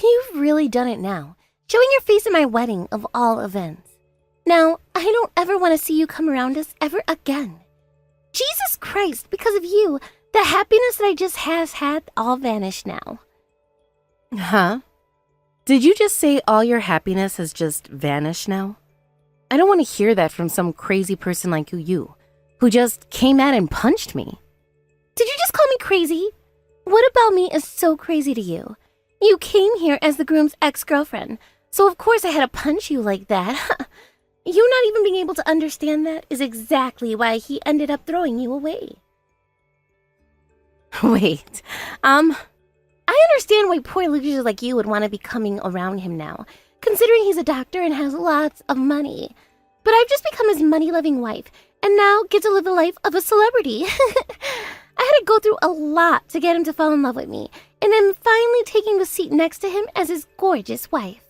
You've really done it now, showing your face at my wedding of all events. Now, I don't ever want to see you come around us ever again. Jesus Christ, because of you, the happiness that I just has had all vanished now. Huh? Did you just say all your happiness has just vanished now? I don't want to hear that from some crazy person like you, who just came out and punched me. Did you just call me crazy? What about me is so crazy to you? You came here as the groom's ex-girlfriend, so of course I had to punch you like that. You not even being able to understand that is exactly why he ended up throwing you away. Wait, I understand why poor losers like you would want to be coming around him now, considering he's a doctor and has lots of money. But I've just become his money-loving wife, and now get to live the life of a celebrity. I had to go through a lot to get him to fall in love with me, and I'm finally taking the seat next to him as his gorgeous wife.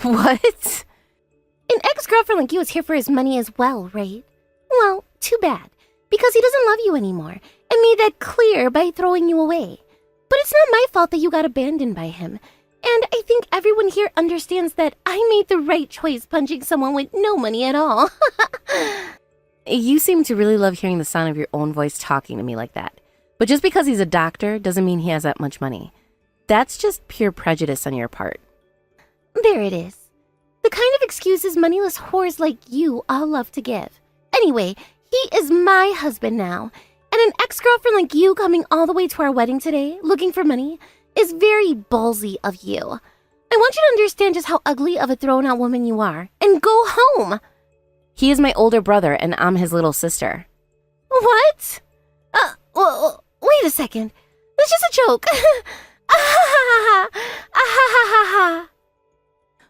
what? An ex-girlfriend like you is here for his money as well, right? Well, too bad, because he doesn't love you anymore, and made that clear by throwing you away. But it's not my fault that you got abandoned by him, and I think everyone here understands that I made the right choice punching someone with no money at all. You seem to really love hearing the sound of your own voice talking to me like that. But just because he's a doctor doesn't mean he has that much money. That's just pure prejudice on your part. There it is. The kind of excuses moneyless whores like you all love to give. Anyway, he is my husband now, and an ex-girlfriend like you coming all the way to our wedding today, looking for money, is very ballsy of you. I want you to understand just how ugly of a thrown-out woman you are, and go home! He is my older brother, and I'm his little sister. What? Well, wait a second. That's just a joke.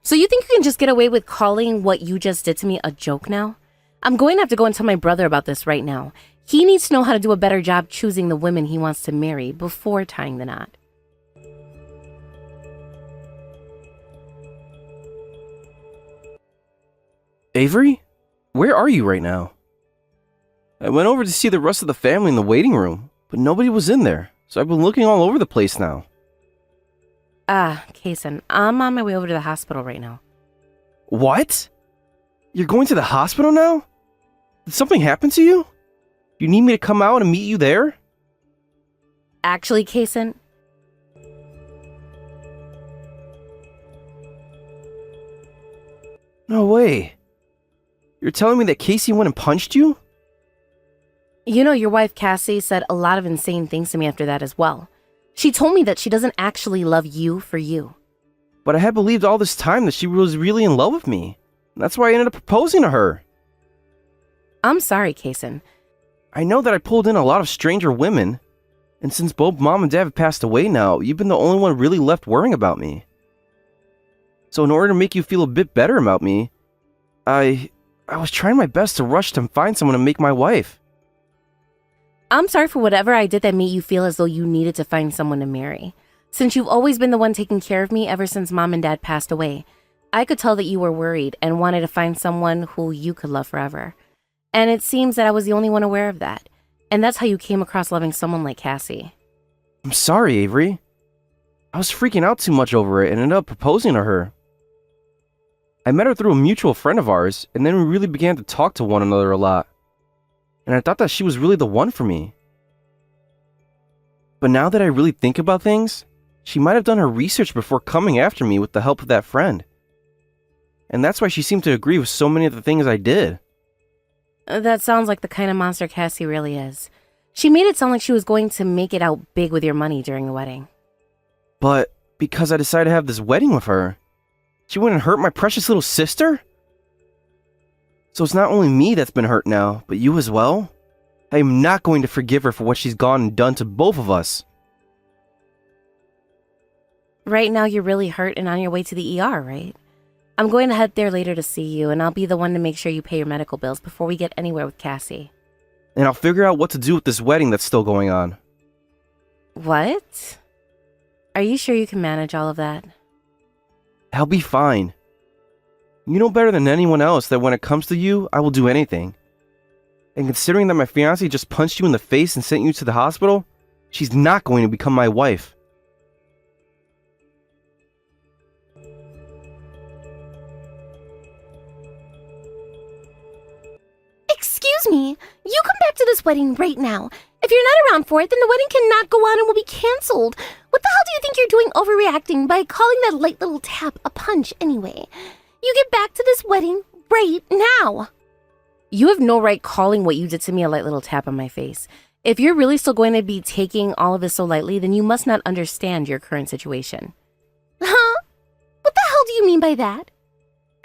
So you think you can just get away with calling what you just did to me a joke now? I'm going to have to go and tell my brother about this right now. He needs to know how to do a better job choosing the women he wants to marry before tying the knot. Avery? Where are you right now? I went over to see the rest of the family in the waiting room, but nobody was in there, so I've been looking all over the place now. Kason, I'm on my way over to the hospital right now. What? You're going to the hospital now? Did something happen to you? You need me to come out and meet you there? Actually, Kason, No way. You're telling me that Casey went and punched you? you know your wife Cassie said a lot of insane things to me after that as well. She told me that she doesn't actually love you for you. But I had believed all this time that she was really in love with me. That's why I ended up proposing to her. I'm sorry, Kason. I know that I pulled in a lot of stranger women, and since both mom and dad have passed away now, you've been the only one really left worrying about me. So in order to make you feel a bit better about me, I was trying my best to rush to find someone to make my wife. I'm sorry for whatever I did that made you feel as though you needed to find someone to marry. Since you've always been the one taking care of me ever since mom and dad passed away, I could tell that you were worried and wanted to find someone who you could love forever. And it seems that I was the only one aware of that. And that's how you came across loving someone like Cassie. I'm sorry, Avery. I was freaking out too much over it and ended up proposing to her. I met her through a mutual friend of ours, and then we really began to talk to one another a lot. And I thought that she was really the one for me. But now that I really think about things, she might have done her research before coming after me with the help of that friend. And that's why she seemed to agree with so many of the things I did. That sounds like the kind of monster Cassie really is. She made it sound like she was going to make it out big with your money during the wedding. But because I decided to have this wedding with her, she wouldn't hurt my precious little sister? So it's not only me that's been hurt now, but you as well? I am not going to forgive her for what she's gone and done to both of us. Right now you're really hurt and on your way to the ER, right? I'm going to head there later to see you, and I'll be the one to make sure you pay your medical bills before we get anywhere with Cassie. And I'll figure out what to do with this wedding that's still going on. What? Are you sure you can manage all of that? I'll be fine. You know better than anyone else that when it comes to you, I will do anything. And considering that my fiancée just punched you in the face and sent you to the hospital, she's not going to become my wife. Excuse me. You come back to this wedding right now. If you're not around for it, then the wedding cannot go on and will be canceled. What the hell do you think you're doing overreacting by calling that light little tap a punch anyway? You get back to this wedding right now. You have no right calling what you did to me a light little tap on my face. If you're really still going to be taking all of this so lightly, then you must not understand your current situation. Huh? What the hell do you mean by that?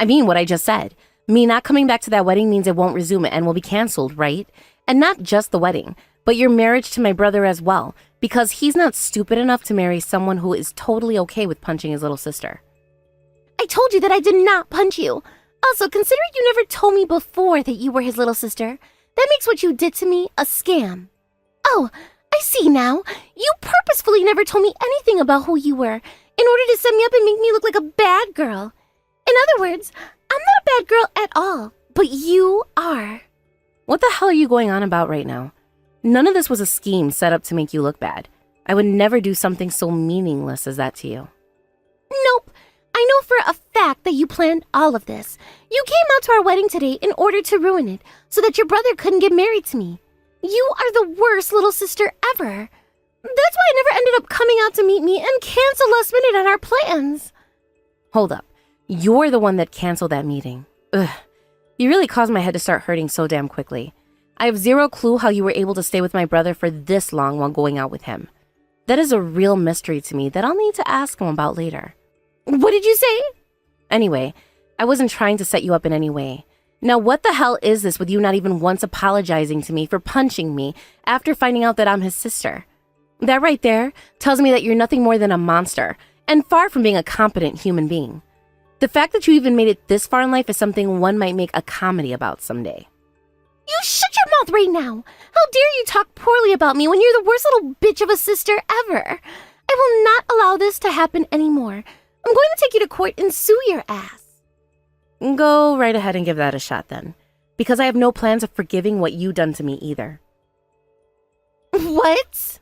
I mean what I just said. Me not coming back to that wedding means it won't resume and will be canceled, right? And not just the wedding, but your marriage to my brother as well, because he's not stupid enough to marry someone who is totally okay with punching his little sister. I told you that I did not punch you. Also, considering you never told me before that you were his little sister, that makes what you did to me a scam. Oh, I see now. You purposefully never told me anything about who you were in order to set me up and make me look like a bad girl. In other words, I'm not a bad girl at all, but you are. What the hell are you going on about right now? None of this was a scheme set up to make you look bad. I would never do something so meaningless as that to you. Nope. I know for a fact that you planned all of this. You came out to our wedding today in order to ruin it, so that your brother couldn't get married to me. You are the worst little sister ever. That's why I never ended up coming out to meet me and cancel last minute on our plans. Hold up. You're the one that canceled that meeting. Ugh. You really caused my head to start hurting so damn quickly. I have zero clue how you were able to stay with my brother for this long while going out with him. That is a real mystery to me that I'll need to ask him about later. What did you say? Anyway, I wasn't trying to set you up in any way. Now what the hell is this with you not even once apologizing to me for punching me after finding out that I'm his sister? That right there tells me that you're nothing more than a monster and far from being a competent human being. The fact that you even made it this far in life is something one might make a comedy about someday. You shut your mouth right now! How dare you talk poorly about me when you're the worst little bitch of a sister ever! I will not allow this to happen anymore. I'm going to take you to court and sue your ass. Go right ahead and give that a shot then, because I have no plans of forgiving what you done to me either. What?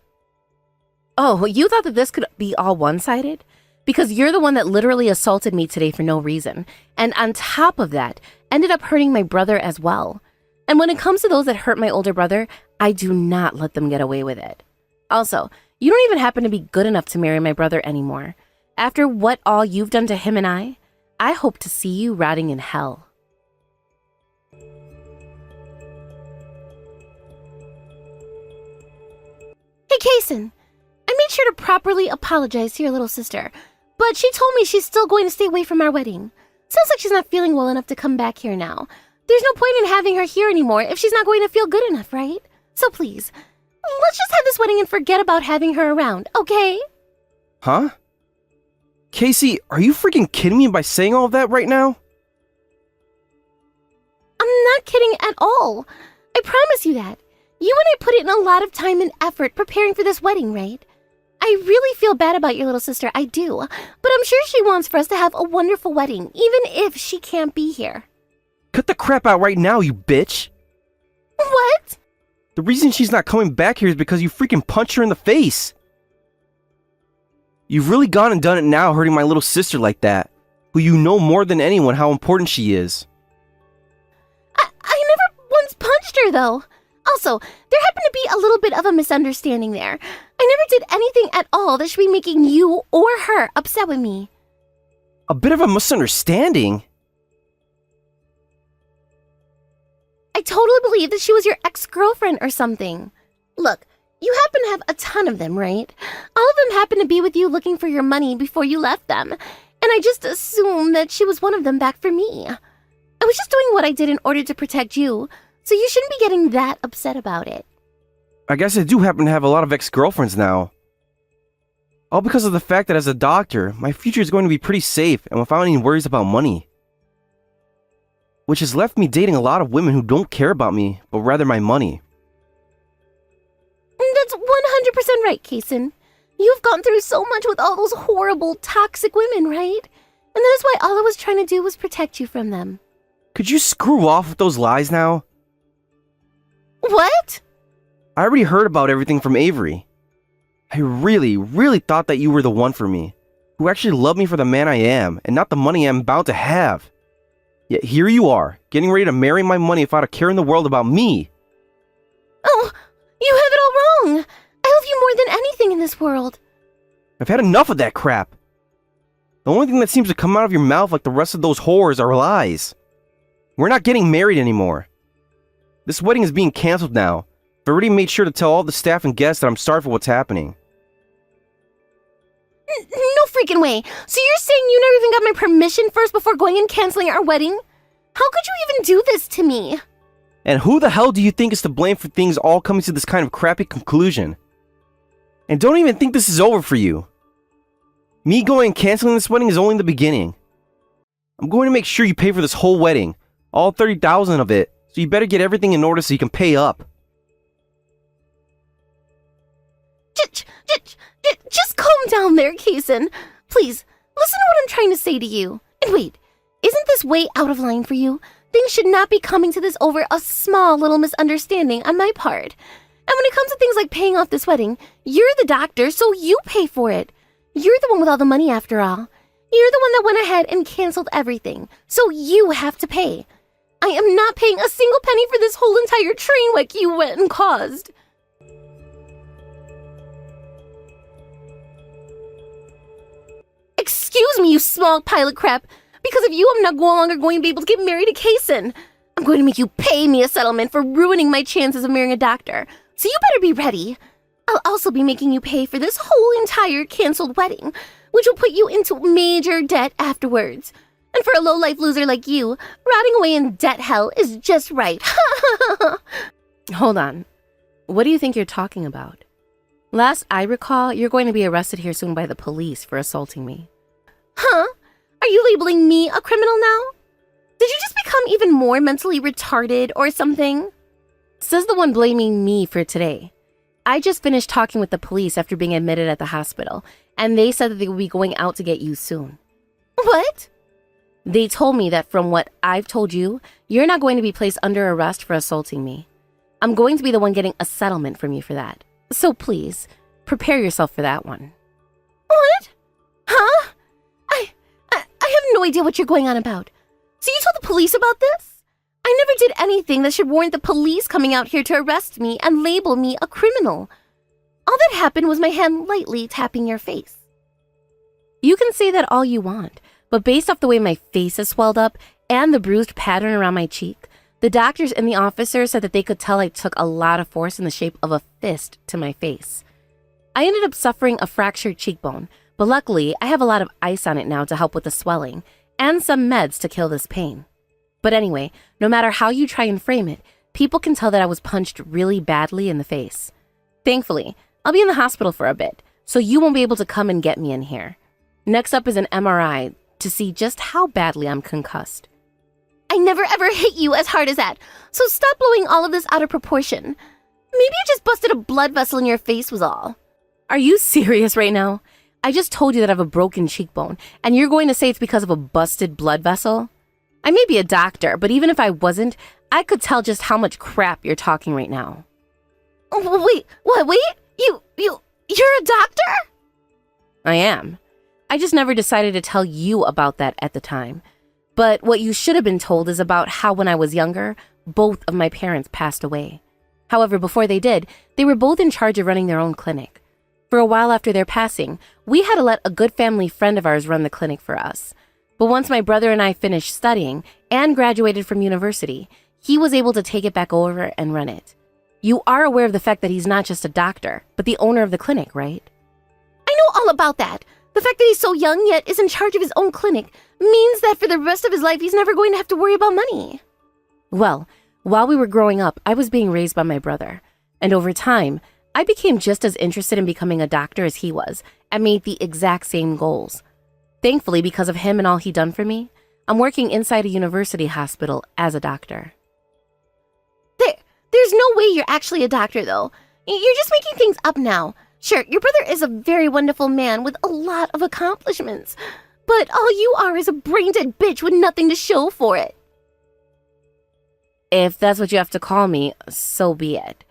Oh, you thought that this could be all one-sided? Because you're the one that literally assaulted me today for no reason, and on top of that, ended up hurting my brother as well. And when it comes to those that hurt my older brother, I do not let them get away with it. Also, you don't even happen to be good enough to marry my brother anymore. After what all you've done to him and I hope to see you rotting in hell. Hey, Kason. I made sure to properly apologize to your little sister, but she told me she's still going to stay away from our wedding. Sounds like she's not feeling well enough to come back here now. There's no point in having her here anymore if she's not going to feel good enough, right? So please, let's just have this wedding and forget about having her around, okay? Huh? Casey, are you freaking kidding me by saying all of that right now? I'm not kidding at all. I promise you that. You and I put in a lot of time and effort preparing for this wedding, right? I really feel bad about your little sister, I do. But I'm sure she wants for us to have a wonderful wedding, even if she can't be here. Cut the crap out right now, you bitch! What? The reason she's not coming back here is because you freaking punched her in the face! You've really gone and done it now, hurting my little sister like that, who you know more than anyone how important she is. I never once punched her, though. Also, there happened to be a little bit of a misunderstanding there. I never did anything at all that should be making you or her upset with me. A bit of a misunderstanding? I totally believe that she was your ex-girlfriend or something. Look, you happen to have a ton of them, right? All of them happen to be with you looking for your money before you left them. And I just assumed that she was one of them back for me. I was just doing what I did in order to protect you, so you shouldn't be getting that upset about it. I guess I do happen to have a lot of ex-girlfriends now. All because of the fact that as a doctor, my future is going to be pretty safe and without any worries about money. Which has left me dating a lot of women who don't care about me, but rather my money. That's 100% right, Kason. You've gone through so much with all those horrible, toxic women, right? And that is why all I was trying to do was protect you from them. Could you screw off with those lies now? What? I already heard about everything from Avery. I really thought that you were the one for me, who actually loved me for the man I am, and not the money I'm about to have. Yet here you are, getting ready to marry my money without a care in the world about me. Oh, you have it all wrong. I love you more than anything in this world. I've had enough of that crap. The only thing that seems to come out of your mouth like the rest of those whores are lies. We're not getting married anymore. This wedding is being canceled now. I've already made sure to tell all the staff and guests that I'm sorry for what's happening. No freaking way. So you're saying you never even got my permission first before going and canceling our wedding? How could you even do this to me? And who the hell do you think is to blame for things all coming to this kind of crappy conclusion? And don't even think this is over for you. Me going and canceling this wedding is only the beginning. I'm going to make sure you pay for this whole wedding, all 30,000 of it, so you better get everything in order so you can pay up. Just calm down there, Kaysen. Please, listen to what I'm trying to say to you. And wait, isn't this way out of line for you? Things should not be coming to this over a small little misunderstanding on my part. And when it comes to things like paying off this wedding, you're the doctor, so you pay for it. You're the one with all the money after all. You're the one that went ahead and canceled everything, so you have to pay. I am not paying a single penny for this whole entire train wreck you went and caused. Excuse me, you small pile of crap. Because of you, I'm no longer going to be able to get married to Kaysen. I'm going to make you pay me a settlement for ruining my chances of marrying a doctor. So you better be ready. I'll also be making you pay for this whole entire canceled wedding, which will put you into major debt afterwards. And for a low-life loser like you, rotting away in debt hell is just right. Hold on. What do you think you're talking about? Last I recall, you're going to be arrested here soon by the police for assaulting me. Huh? Are you labeling me a criminal now? Did you just become even more mentally retarded or something? Says the one blaming me for today. I just finished talking with the police after being admitted at the hospital, and they said that they will be going out to get you soon. What? They told me that from what I've told you, you're not going to be placed under arrest for assaulting me. I'm going to be the one getting a settlement from you for that. So please, prepare yourself for that one. What? Huh? I have no idea what you're going on about. So you told the police about this? I never did anything that should warrant the police coming out here to arrest me and label me a criminal. All that happened was my hand lightly tapping your face. You can say that all you want, but based off the way my face is swelled up and the bruised pattern around my cheek, the doctors and the officers said that they could tell I took a lot of force in the shape of a fist to my face. I ended up suffering a fractured cheekbone, but luckily I have a lot of ice on it now to help with the swelling and some meds to kill this pain. But anyway, no matter how you try and frame it, people can tell that I was punched really badly in the face. Thankfully, I'll be in the hospital for a bit, so you won't be able to come and get me in here. Next up is an MRI to see just how badly I'm concussed. I never ever hit you as hard as that, so stop blowing all of this out of proportion. Maybe I just busted a blood vessel in your face was all. Are you serious right now? I just told you that I have a broken cheekbone, and you're going to say it's because of a busted blood vessel? I may be a doctor, but even if I wasn't, I could tell just how much crap you're talking right now. Wait, what, wait? You're a doctor? I am. I just never decided to tell you about that at the time. But what you should have been told is about how when I was younger, both of my parents passed away. However, before they did, they were both in charge of running their own clinic. For a while after their passing, we had to let a good family friend of ours run the clinic for us. But once my brother and I finished studying and graduated from university, he was able to take it back over and run it. You are aware of the fact that he's not just a doctor, but the owner of the clinic, right? I know all about that. The fact that he's so young yet is in charge of his own clinic means that for the rest of his life he's never going to have to worry about money. Well, while we were growing up, I was being raised by my brother. And over time, I became just as interested in becoming a doctor as he was and made the exact same goals. Thankfully, because of him and all he'd done for me, I'm working inside a university hospital as a doctor. There's no way you're actually a doctor, though. You're just making things up now. Sure, your brother is a very wonderful man with a lot of accomplishments, but all you are is a brain-dead bitch with nothing to show for it. If that's what you have to call me, so be it.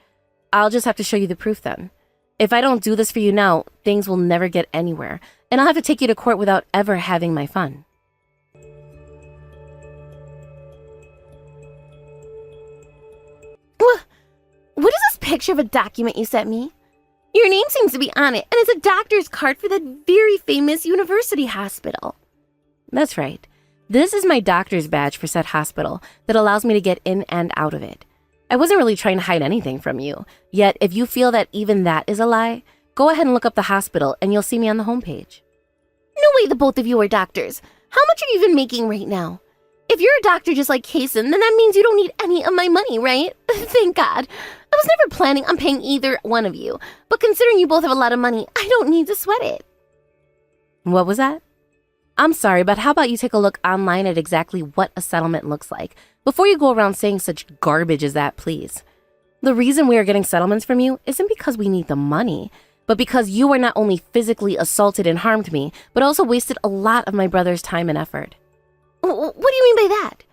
I'll just have to show you the proof then. If I don't do this for you now, things will never get anywhere, and I'll have to take you to court without ever having my fun. picture of a document you sent me. Your name seems to be on it, and it's a doctor's card for that very famous university hospital. That's right. This is my doctor's badge for said hospital that allows me to get in and out of it. I wasn't really trying to hide anything from you. Yet, if you feel that even that is a lie, go ahead and look up the hospital and you'll see me on the homepage. No way the both of you are doctors. How much are you even making right now? If you're a doctor just like Kaysen, then that means you don't need any of my money, right? Thank God. I was never planning on paying either one of you, but considering you both have a lot of money, I don't need to sweat it. What was that? I'm sorry, but how about you take a look online at exactly what a settlement looks like before you go around saying such garbage as that, please. The reason we are getting settlements from you isn't because we need the money, but because you are not only physically assaulted and harmed me, but also wasted a lot of my brother's time and effort. What do you mean by that?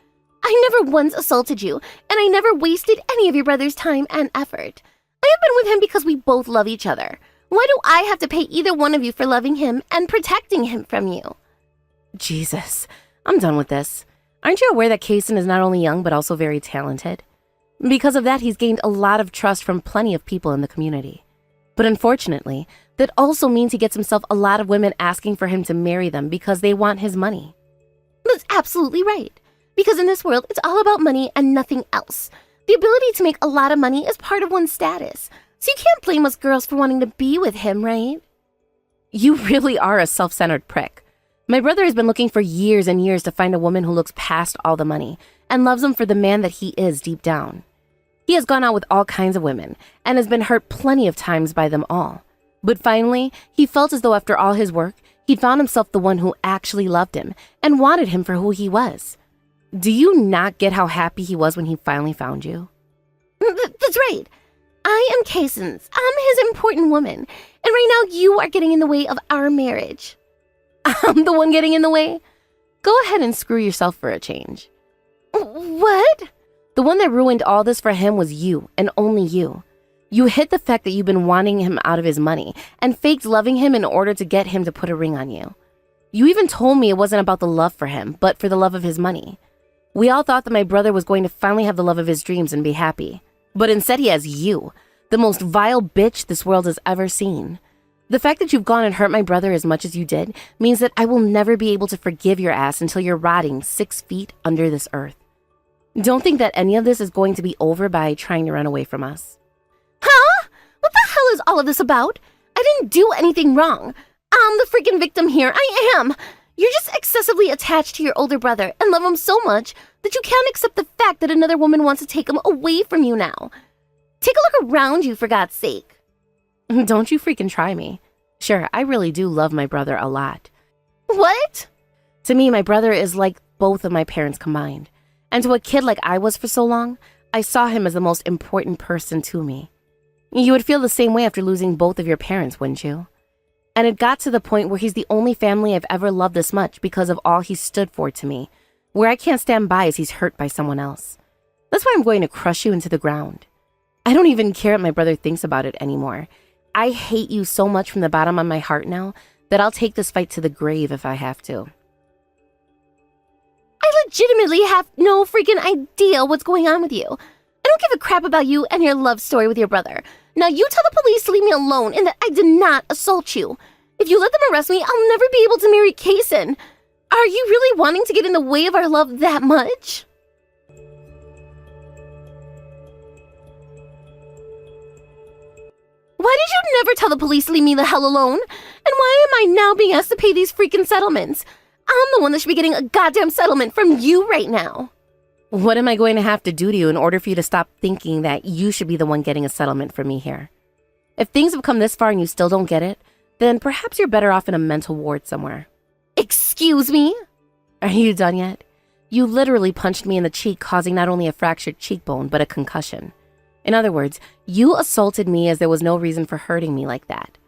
I never once assaulted you, and I never wasted any of your brother's time and effort. I have been with him because we both love each other. Why do I have to pay either one of you for loving him and protecting him from you? Jesus, I'm done with this. Aren't you aware that Kaysen is not only young, but also very talented? Because of that, he's gained a lot of trust from plenty of people in the community. But unfortunately, that also means he gets himself a lot of women asking for him to marry them because they want his money. That's absolutely right. Because in this world, it's all about money and nothing else. The ability to make a lot of money is part of one's status. So you can't blame us girls for wanting to be with him, right? You really are a self-centered prick. My brother has been looking for years and years to find a woman who looks past all the money and loves him for the man that he is deep down. He has gone out with all kinds of women and has been hurt plenty of times by them all. But finally, he felt as though after all his work, he'd found himself the one who actually loved him and wanted him for who he was. Do you not get how happy he was when he finally found you? That's right. I am Kaysen's. I'm his important woman. And right now you are getting in the way of our marriage. I'm the one getting in the way? Go ahead and screw yourself for a change. What? The one that ruined all this for him was you, and only you. You hid the fact that you've been wanting him out of his money and faked loving him in order to get him to put a ring on you. You even told me it wasn't about the love for him, but for the love of his money. We all thought that my brother was going to finally have the love of his dreams and be happy. But instead he has you, the most vile bitch this world has ever seen. The fact that you've gone and hurt my brother as much as you did means that I will never be able to forgive your ass until you're rotting 6 feet under this earth. Don't think that any of this is going to be over by trying to run away from us. Huh? What the hell is all of this about? I didn't do anything wrong. I'm the freaking victim here. I am. You're just excessively attached to your older brother and love him so much that you can't accept the fact that another woman wants to take him away from you now. Take a look around you, for God's sake. Don't you freaking try me. Sure, I really do love my brother a lot. What? To me, my brother is like both of my parents combined. And to a kid like I was for so long, I saw him as the most important person to me. You would feel the same way after losing both of your parents, wouldn't you? And it got to the point where he's the only family I've ever loved this much because of all he stood for to me, where I can't stand by as he's hurt by someone else. That's why I'm going to crush you into the ground. I don't even care what my brother thinks about it anymore. I hate you so much from the bottom of my heart now that I'll take this fight to the grave if I have to. I legitimately have no freaking idea what's going on with you. I don't give a crap about you and your love story with your brother. Now you tell the police to leave me alone and that I did not assault you. If you let them arrest me, I'll never be able to marry Kaysen. Are you really wanting to get in the way of our love that much? Why did you never tell the police to leave me the hell alone? And why am I now being asked to pay these freaking settlements? I'm the one that should be getting a goddamn settlement from you right now. What am I going to have to do to you in order for you to stop thinking that you should be the one getting a settlement from me here? If things have come this far and you still don't get it, then perhaps you're better off in a mental ward somewhere. Excuse me? Are you done yet? You literally punched me in the cheek, causing not only a fractured cheekbone, but a concussion. In other words, you assaulted me as there was no reason for hurting me like that.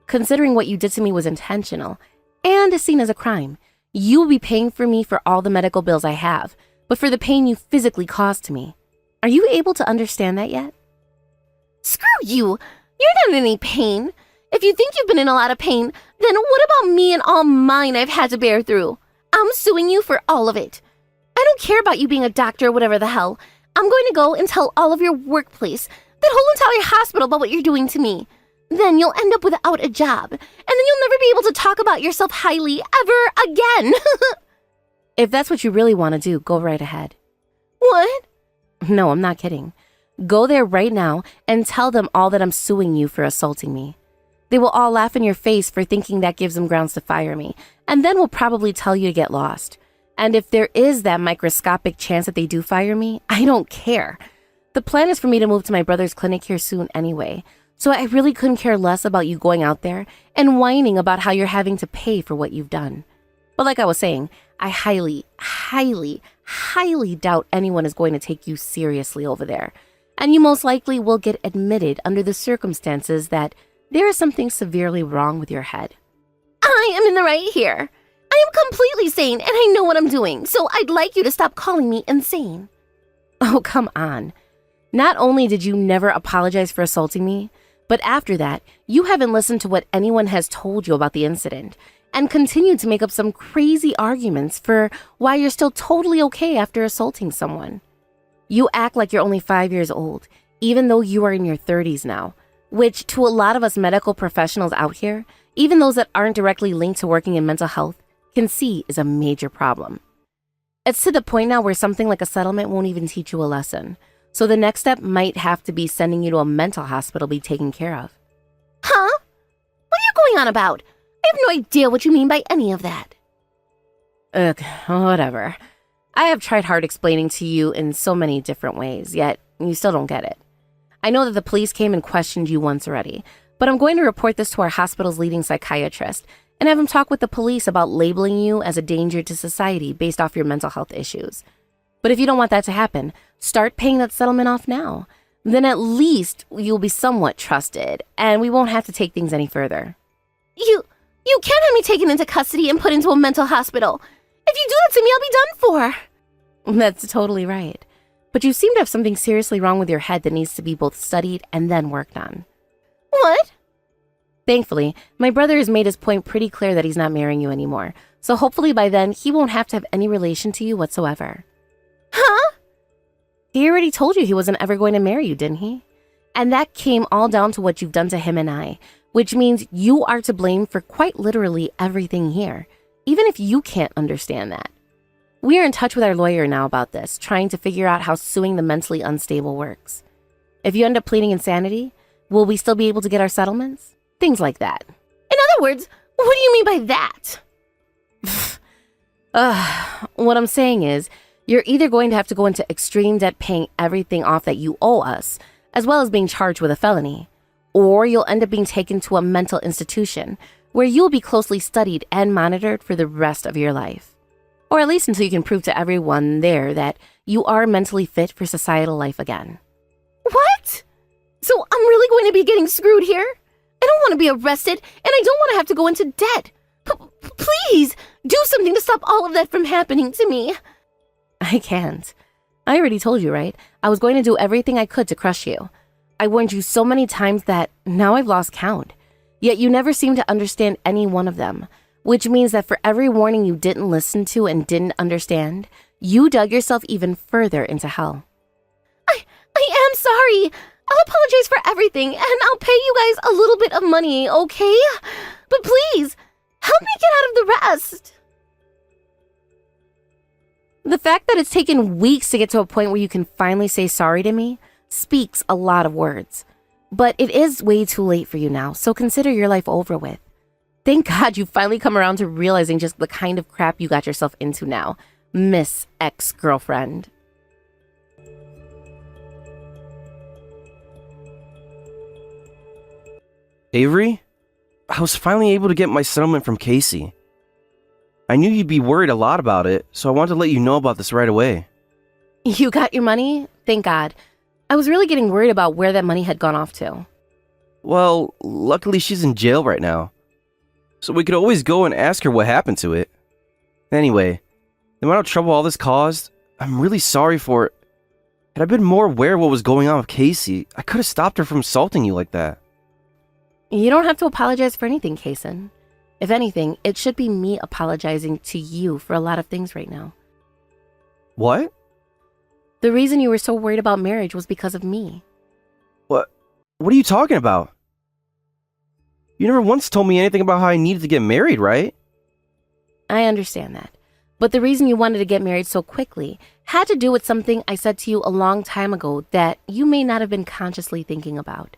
Considering what you did to me was intentional and is seen as a crime, you will be paying for me for all the medical bills I have, but for the pain you physically caused to me. Are you able to understand that yet? Screw you! You're not in any pain. If you think you've been in a lot of pain, then what about me and all mine I've had to bear through? I'm suing you for all of it. I don't care about you being a doctor or whatever the hell. I'm going to go and tell all of your workplace That whole entire hospital about what you're doing to me. Then you'll end up without a job, and then you'll never be able to talk about yourself highly ever again. If that's what you really want to do, go right ahead. What? No, I'm not kidding. Go there right now and tell them all that I'm suing you for assaulting me. They will all laugh in your face for thinking that gives them grounds to fire me, and then will probably tell you to get lost. And if there is that microscopic chance that they do fire me, I don't care. The plan is for me to move to my brother's clinic here soon anyway, so I really couldn't care less about you going out there and whining about how you're having to pay for what you've done. But like I was saying, I highly, highly, highly doubt anyone is going to take you seriously over there. And you most likely will get admitted under the circumstances that there is something severely wrong with your head. I am in the right here. I am completely sane and I know what I'm doing, so I'd like you to stop calling me insane. Oh, come on. Not only did you never apologize for assaulting me, but after that, you haven't listened to what anyone has told you about the incident and continued to make up some crazy arguments for why you're still totally okay after assaulting someone. You act like you're only 5 years old, even though you are in your 30s now, which to a lot of us medical professionals out here, even those that aren't directly linked to working in mental health, can see is a major problem. It's to the point now where something like a settlement won't even teach you a lesson. So the next step might have to be sending you to a mental hospital to be taken care of. Huh? What are you going on about? I have no idea what you mean by any of that. Ugh, whatever. I have tried hard explaining to you in so many different ways, yet you still don't get it. I know that the police came and questioned you once already, but I'm going to report this to our hospital's leading psychiatrist and have him talk with the police about labeling you as a danger to society based off your mental health issues. But if you don't want that to happen, start paying that settlement off now. Then at least you'll be somewhat trusted, and we won't have to take things any further. You can't have me taken into custody and put into a mental hospital. If you do that to me, I'll be done for. That's totally right. But you seem to have something seriously wrong with your head that needs to be both studied and then worked on. What? Thankfully, my brother has made his point pretty clear that he's not marrying you anymore, so hopefully by then he won't have to have any relation to you whatsoever. Huh? He already told you he wasn't ever going to marry you, didn't he? And that came all down to what you've done to him and I, which means you are to blame for quite literally everything here, even if you can't understand that. We are in touch with our lawyer now about this, trying to figure out how suing the mentally unstable works. If you end up pleading insanity, will we still be able to get our settlements? Things like that. In other words, what do you mean by that? What I'm saying is, you're either going to have to go into extreme debt paying everything off that you owe us, as well as being charged with a felony, or you'll end up being taken to a mental institution where you'll be closely studied and monitored for the rest of your life. Or at least until you can prove to everyone there that you are mentally fit for societal life again. What? So I'm really going to be getting screwed here? I don't want to be arrested, and I don't want to have to go into debt. Please, do something to stop all of that from happening to me. I can't. I already told you, right? I was going to do everything I could to crush you. I warned you so many times that now I've lost count. Yet you never seem to understand any one of them, which means that for every warning you didn't listen to and didn't understand, you dug yourself even further into hell. I am sorry. I'll apologize for everything, and I'll pay you guys a little bit of money, okay? But please, help me get out of the rest. The fact that it's taken weeks to get to a point where you can finally say sorry to me speaks a lot of words. But it is way too late for you now, so consider your life over with. Thank God you finally come around to realizing just the kind of crap you got yourself into now, Miss Ex-Girlfriend. Avery, I was finally able to get my settlement from Casey. I knew you'd be worried a lot about it, so I wanted to let you know about this right away. You got your money? Thank God. I was really getting worried about where that money had gone off to. Well, luckily she's in jail right now, so we could always go and ask her what happened to it. Anyway, the amount of trouble all this caused, I'm really sorry for it. Had I been more aware of what was going on with Casey, I could have stopped her from assaulting you like that. You don't have to apologize for anything, Kason. If anything, it should be me apologizing to you for a lot of things right now. What? The reason you were so worried about marriage was because of me. What are you talking about? You never once told me anything about how I needed to get married, right? I understand that. But the reason you wanted to get married so quickly had to do with something I said to you a long time ago that you may not have been consciously thinking about.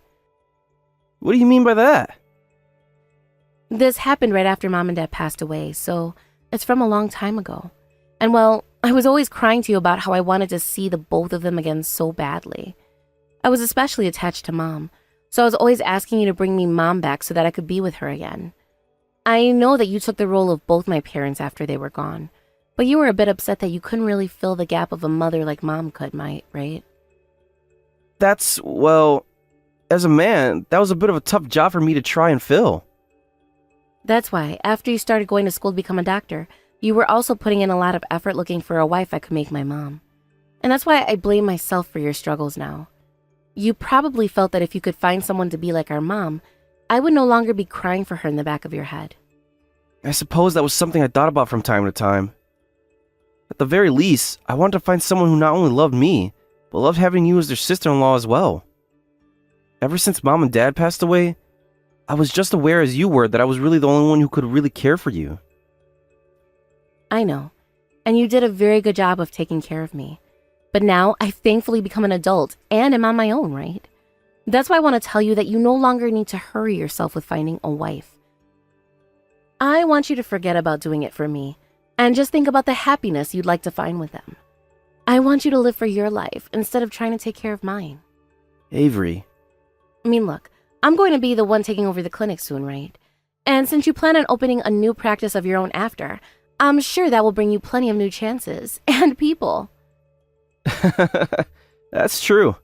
What do you mean by that? This happened right after Mom and Dad passed away, so it's from a long time ago. And well, I was always crying to you about how I wanted to see the both of them again so badly. I was especially attached to Mom, so I was always asking you to bring me Mom back so that I could be with her again. I know that you took the role of both my parents after they were gone, but you were a bit upset that you couldn't really fill the gap of a mother like Mom could, right? Well, as a man, that was a bit of a tough job for me to try and fill. That's why, after you started going to school to become a doctor, you were also putting in a lot of effort looking for a wife that could make my mom. And that's why I blame myself for your struggles now. You probably felt that if you could find someone to be like our mom, I would no longer be crying for her in the back of your head. I suppose that was something I thought about from time to time. At the very least, I wanted to find someone who not only loved me, but loved having you as their sister-in-law as well. Ever since Mom and Dad passed away, I was just aware as you were that I was really the only one who could really care for you. I know, and you did a very good job of taking care of me. But now I've thankfully become an adult and am on my own, right? That's why I want to tell you that you no longer need to hurry yourself with finding a wife. I want you to forget about doing it for me and just think about the happiness you'd like to find with them. I want you to live for your life instead of trying to take care of mine. Avery. I mean, look, I'm going to be the one taking over the clinic soon, right? And since you plan on opening a new practice of your own after, I'm sure that will bring you plenty of new chances and people. That's true.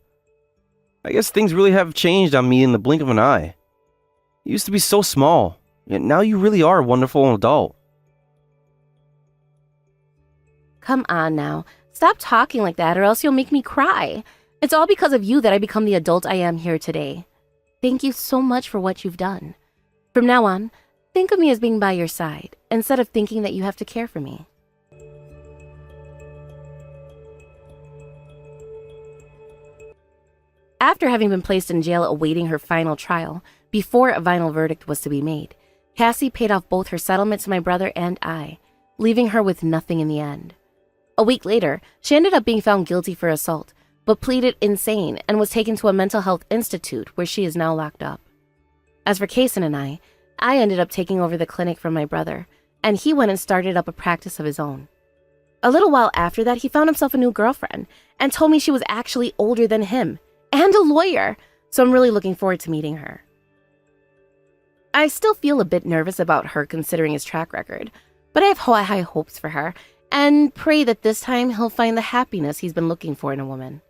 I guess things really have changed on me in the blink of an eye. You used to be so small, yet now you really are a wonderful adult. Come on now, stop talking like that or else you'll make me cry. It's all because of you that I become the adult I am here today. Thank you so much for what you've done. From now on, think of me as being by your side, instead of thinking that you have to care for me. After having been placed in jail awaiting her final trial, before a final verdict was to be made, Cassie paid off both her settlement to my brother and I, leaving her with nothing in the end. A week later, she ended up being found guilty for assault, but pleaded insane and was taken to a mental health institute where she is now locked up. As for Kason and I ended up taking over the clinic from my brother, and he went and started up a practice of his own. A little while after that, he found himself a new girlfriend and told me she was actually older than him and a lawyer, so I'm really looking forward to meeting her. I still feel a bit nervous about her considering his track record, but I have high hopes for her and pray that this time he'll find the happiness he's been looking for in a woman.